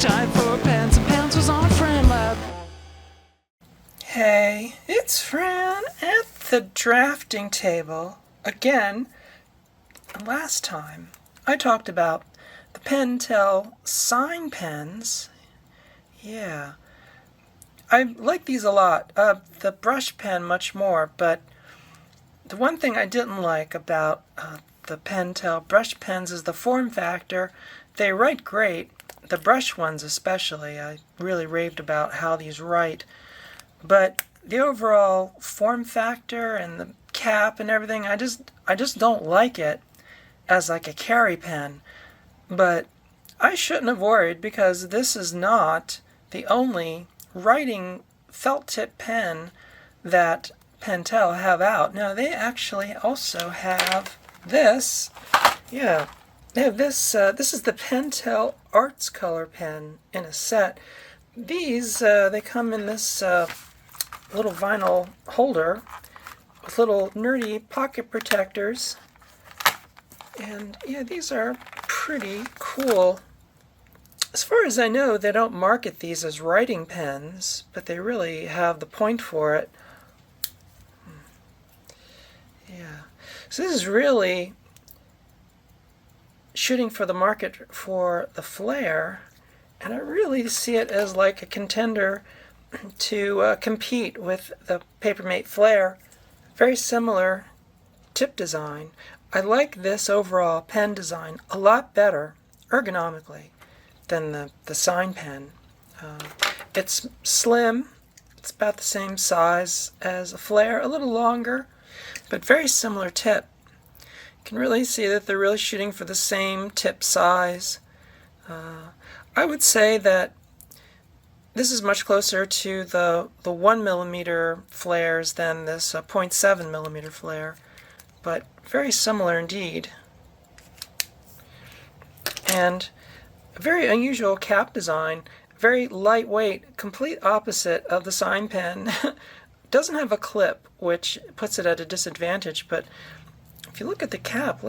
time for Pens and Pencils on Fran Lab. Hey, it's Fran at the drafting table. Again, last time I talked about the Pentel sign pens. Yeah, I like these a lot. The brush pen much more, but the one thing I didn't like about the Pentel brush pens is the form factor. They write great, the brush ones especially. I really raved about how these write. But the overall form factor and the cap and everything, I just don't like it as like a carry pen. But I shouldn't have worried because this is not the only writing felt tip pen that Pentel have out. Now they actually also have this. Yeah, they have this. This is the Pentel Arts Color pen in a set. These they come in this little vinyl holder with little nerdy pocket protectors, and yeah, these are pretty cool. As far as I know, they don't market these as writing pens, but they really have the point for it. Yeah, so this is really shooting for the market for the flare, and I really see it as like a contender to compete with the Papermate Flare. Very similar tip design. I like this overall pen design a lot better ergonomically than the sign pen. It's slim. It's about the same size as a Flare, a little longer, but very similar tip. You can really see that they're really shooting for the same tip size. I would say that this is much closer to the 1mm flares than this 0.7mm flare, but very similar indeed. And a very unusual cap design, very lightweight, complete opposite of the sign pen. Doesn't have a clip, which puts it at a disadvantage, but if you look at the cap,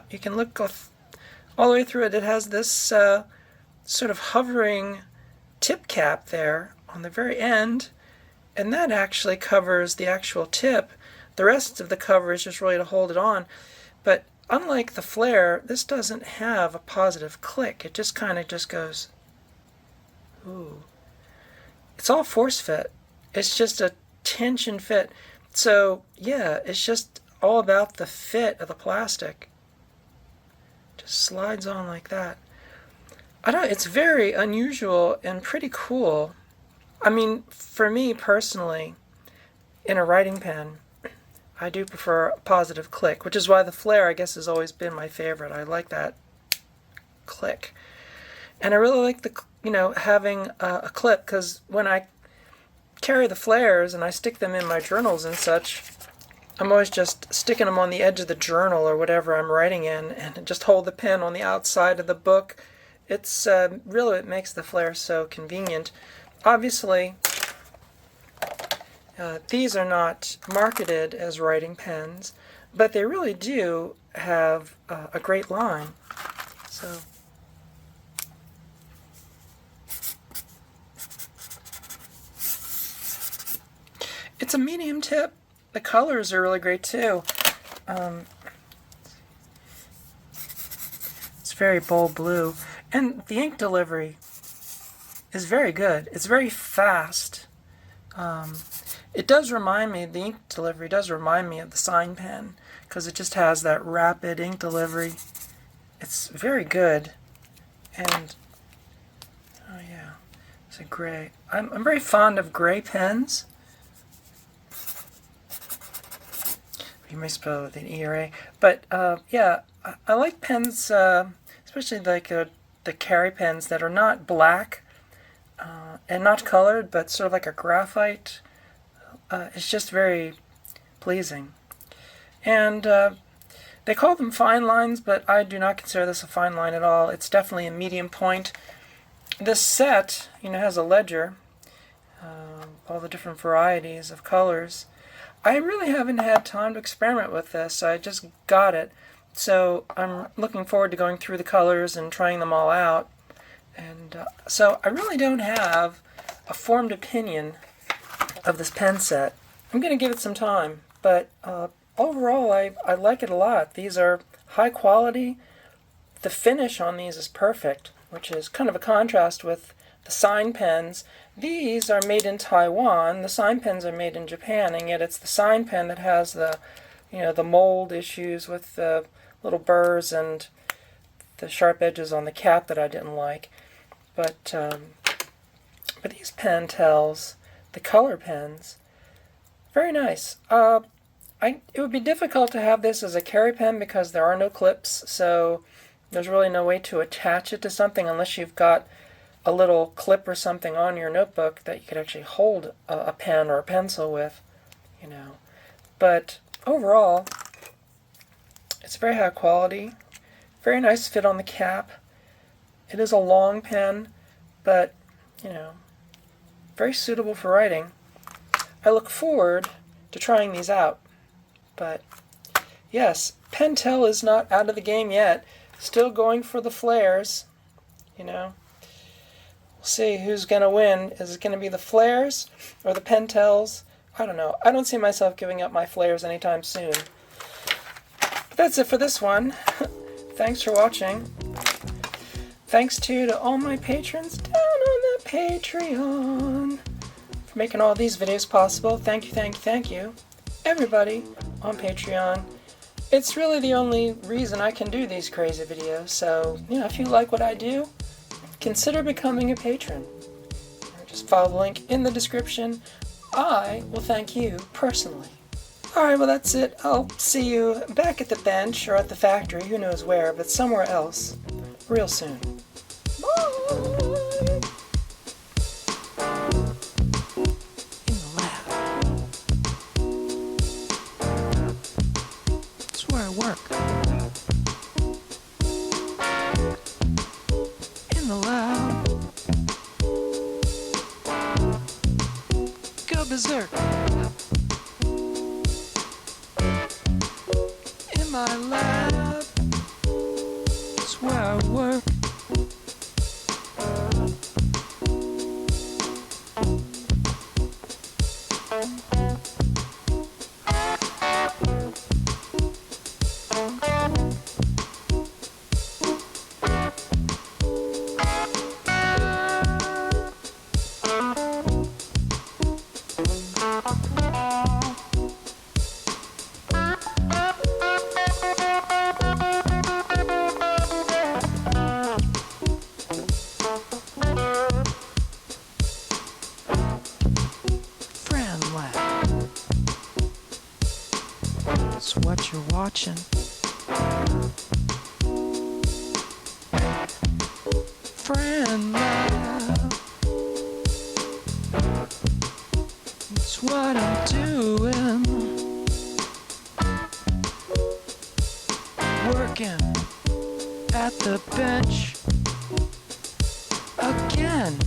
you can look all the way through it. It has this sort of hovering tip cap there on the very end, and that actually covers the actual tip. The rest of the cover is just really to hold it on. But unlike the flare, this doesn't have a positive click. It just kind of just goes, ooh. It's all force fit. It's just a tension fit. So yeah, it's just all about the fit of the plastic. Just slides on like that. It's very unusual and pretty cool. I mean, for me personally, in a writing pen, I do prefer a positive click, which is why the flare, I guess, has always been my favorite. I like that click. And I really like having a clip, because when I carry the flares and I stick them in my journals and such, I'm always just sticking them on the edge of the journal or whatever I'm writing in, and just hold the pen on the outside of the book. It's really what makes the flare so convenient. Obviously, these are not marketed as writing pens, but they really do have a great line. So, it's a medium tip. The colors are really great too. It's very bold blue. And the ink delivery is very good. It's very fast. It does remind me, the ink delivery does remind me of the sign pen, because it just has that rapid ink delivery. It's very good. And, oh yeah, it's a gray. I'm very fond of gray pens. You may spell it with an E-R-A. But yeah, I like pens, especially like the carry pens that are not black and not colored, but sort of like a graphite. It's just very pleasing. And they call them fine lines, but I do not consider this a fine line at all. It's definitely a medium point. This set, has a ledger, all the different varieties of colors. I really haven't had time to experiment with this. I just got it. So I'm looking forward to going through the colors and trying them all out. And so I really don't have a formed opinion of this pen set. I'm going to give it some time, but overall I like it a lot. These are high quality. The finish on these is perfect, which is kind of a contrast with the sign pens. These are made in Taiwan. The sign pens are made in Japan, and yet it's the sign pen that has the, the mold issues with the little burrs and the sharp edges on the cap that I didn't like. But these Pentels, the color pens, very nice. It would be difficult to have this as a carry pen because there are no clips, so there's really no way to attach it to something unless you've got a little clip or something on your notebook that you could actually hold a pen or a pencil with, But overall, it's very high quality, very nice fit on the cap. It is a long pen, but, very suitable for writing. I look forward to trying these out. But, yes, Pentel is not out of the game yet. Still going for the flares, We'll see who's going to win. Is it going to be the flares or the Pentels? I don't know. I don't see myself giving up my flares anytime soon. But that's it for this one. Thanks for watching. Thanks to all my patrons down on the Patreon for making all these videos possible. Thank you, thank you, thank you. Everybody on Patreon. It's really the only reason I can do these crazy videos. So, if you like what I do, consider becoming a patron. Or just follow the link in the description. I will thank you personally. Alright, well that's it. I'll see you back at the bench or at the factory, who knows where, but somewhere else, real soon. Bye! In the lab. It's where I work. In the lab. Go berserk. In my lab. It's where I work. That's what you're watching. Friend Lab. That's what I'm doing. Working at the bench again.